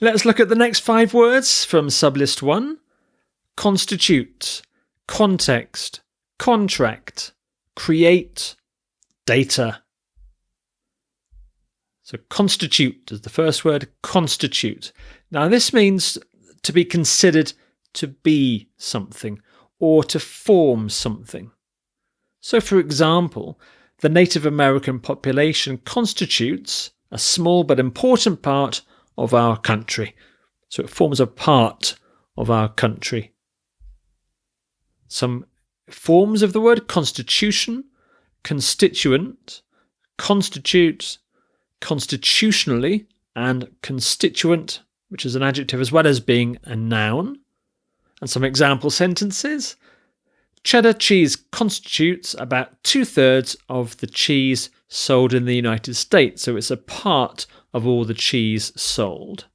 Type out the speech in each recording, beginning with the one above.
Let's look at the next 5 words from sublist 1. Constitute, context, contract, create, data. So constitute is the first word, constitute. Now this means to be considered to be something or to form something. So for example, the Native American population constitutes a small but important part of our country. So it forms a part of our country. Some forms of the word: constitution, constituent, constitute, constitutionally, and constituent, which is an adjective as well as being a noun. And some example sentences. Cheddar cheese constitutes about 2/3 of the cheese sold in the United States, so it's a part of all the cheese sold.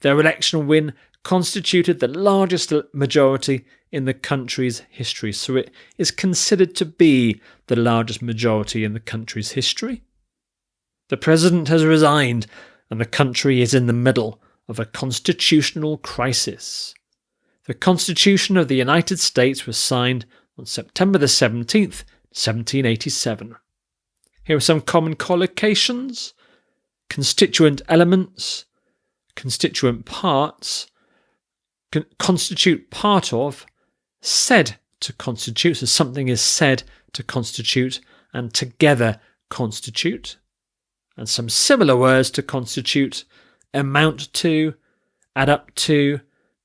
Their election win constituted the largest majority in the country's history, so it is considered to be the largest majority in the country's history. The president has resigned and the country is in the middle of a constitutional crisis. The Constitution of the United States was signed on September the 17th, 1787. Here are some common collocations: constituent elements, constituent parts, constitute part of, said to constitute, so something is said to constitute, and together constitute. And some similar words to constitute: amount to, add up to,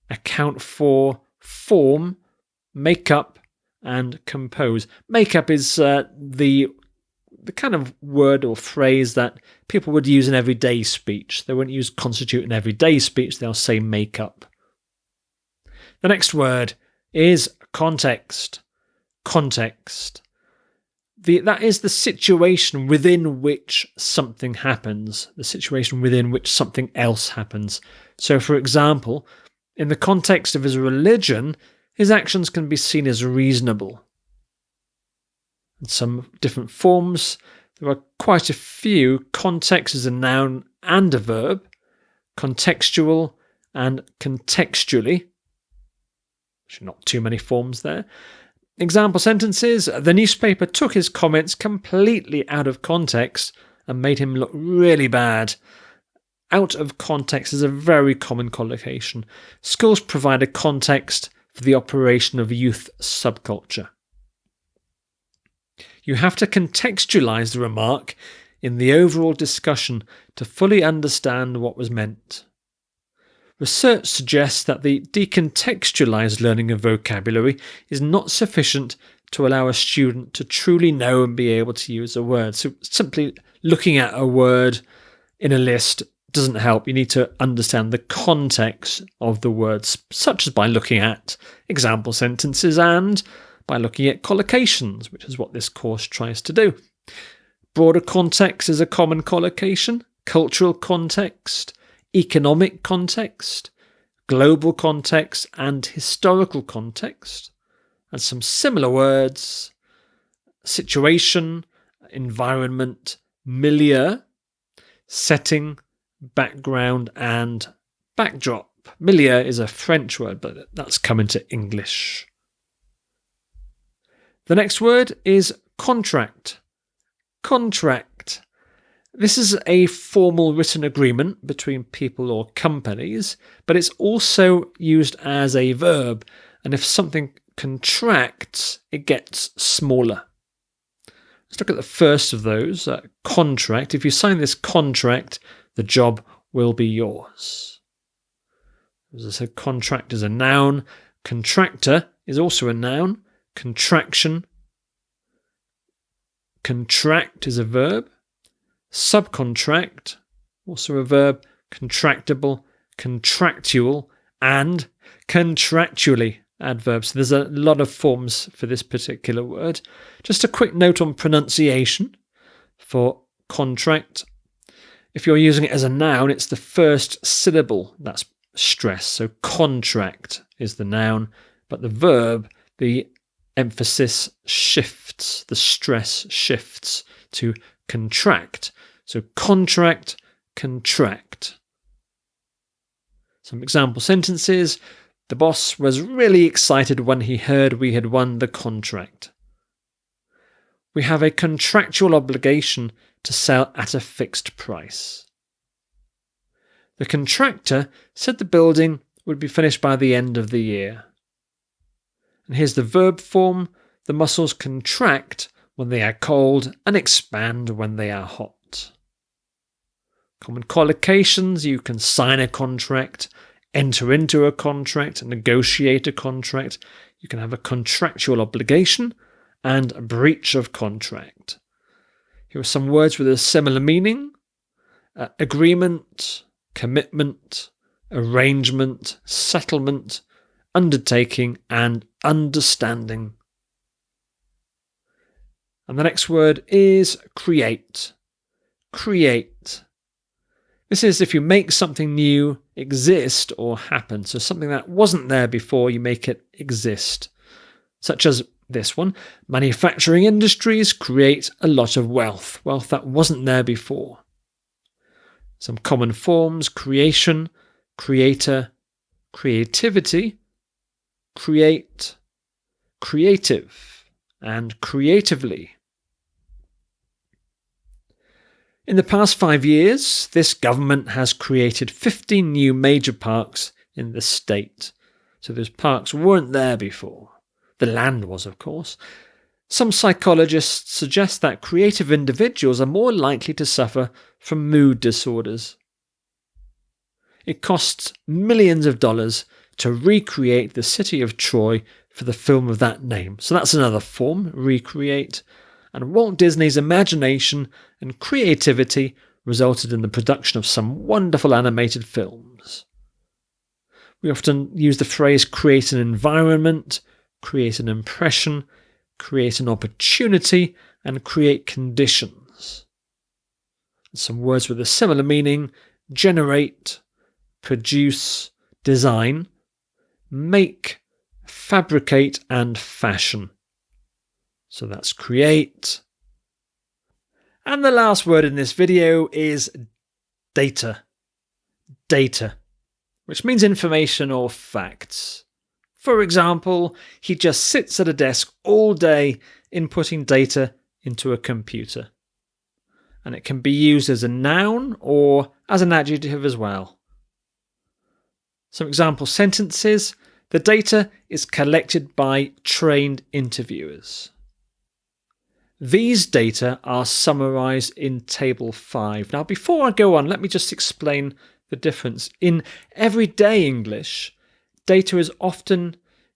account for, form, make up, and compose. Make up is the kind of word or phrase that people would use in everyday speech. They won't use constitute in everyday speech, they'll say make up. The next word is context. Context. That is the situation within which something happens, the situation within which something else happens. So, for example, in the context of his religion, his actions can be seen as reasonable. And some different forms, there are quite a few. Context is a noun and a verb. Contextual and contextually. Not too many forms there. Example sentences: the newspaper took his comments completely out of context and made him look really bad. Out of context is a very common collocation. Schools provide a context for the operation of youth subculture. You have to contextualize the remark in the overall discussion to fully understand what was meant. Research suggests that the decontextualized learning of vocabulary is not sufficient to allow a student to truly know and be able to use a word. So simply looking at a word in a list doesn't help. You need to understand the context of the words, such as by looking at example sentences and by looking at collocations, which is what this course tries to do. Broader context is a common collocation. Cultural context, economic context, global context, and historical context. And some similar words: situation, environment, milieu, setting, background, and backdrop. Milieu is a French word, but that's come into English. The next word is contract. Contract. This is a formal written agreement between people or companies, but it's also used as a verb, and if something contracts, it gets smaller. Let's look at the first of those, contract. If you sign this contract, the job will be yours. As I said, contract is a noun. Contractor is also a noun. Contraction. Contract is a verb. Subcontract, also a verb. Contractable, contractual, and contractually, adverbs. So there's a lot of forms for this particular word. Just a quick note on pronunciation for contract. If you're using it as a noun, it's the first syllable that's stressed. So contract is the noun, but the verb, the emphasis shifts, the stress shifts to contract. So contract, contract. Some example sentences. The boss was really excited when he heard we had won the contract. We have a contractual obligation to sell at a fixed price. The contractor said the building would be finished by the end of the year. And here's the verb form. The muscles contract when they are cold and expand when they are hot. Common collocations: you can sign a contract, enter into a contract, negotiate a contract. You can have a contractual obligation and a breach of contract. Here are some words with a similar meaning: agreement, commitment, arrangement, settlement, undertaking, and understanding. And the next word is create. Create. This is if you make something new exist or happen. So something that wasn't there before, you make it exist. Such as this one: manufacturing industries create a lot of wealth. Wealth that wasn't there before. Some common forms: creation, creator, creativity, create, creative, and creatively. In the past 5 years, this government has created 15 new major parks in the state. So those parks weren't there before. The land was, of course. Some psychologists suggest that creative individuals are more likely to suffer from mood disorders. It costs millions of dollars to recreate the city of Troy for the film of that name. So that's another form, recreate. And Walt Disney's imagination and creativity resulted in the production of some wonderful animated films. We often use the phrase create an environment, create an impression, create an opportunity, and create conditions. Some words with a similar meaning: generate, produce, design, make, fabricate, and fashion. So that's create. And the last word in this video is data. Data, which means information or facts. For example, he just sits at a desk all day inputting data into a computer. And it can be used as a noun or as an adjective as well. Some example sentences: the data is collected by trained interviewers. These data are summarised in Table 5. Now, before I go on, let me just explain the difference. In everyday English, data is often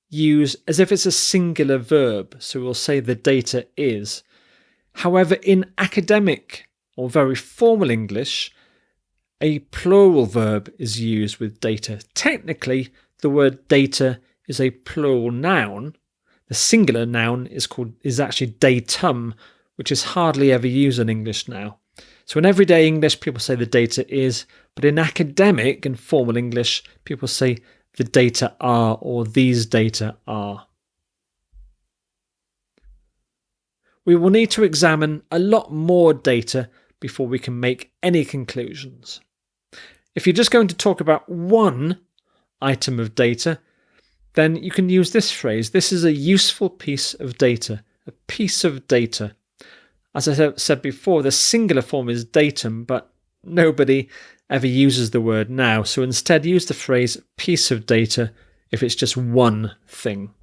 used as if it's a singular verb, so we'll say the data is. However, in academic or very formal English, a plural verb is used with data. Technically, the word data is a plural noun. The singular noun is actually datum, which is hardly ever used in English now. So in everyday English, people say the data is, but in academic and formal English, people say the data are or these data are. We will need to examine a lot more data before we can make any conclusions. If you're just going to talk about one item of data, then you can use this phrase: this is a useful piece of data, a piece of data. As I said before, the singular form is datum, but nobody ever uses the word now, so instead use the phrase piece of data if it's just one thing.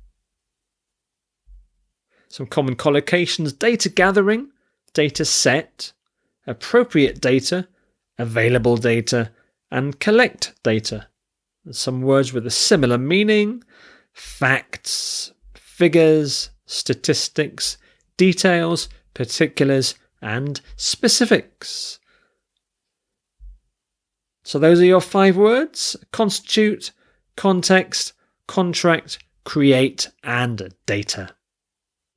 Some common collocations: data gathering, data set, appropriate data, available data, and collect data. Some words with a similar meaning: facts, figures, statistics, details, particulars, and specifics. So those are your 5 words: constitute, context, contract, create, and data.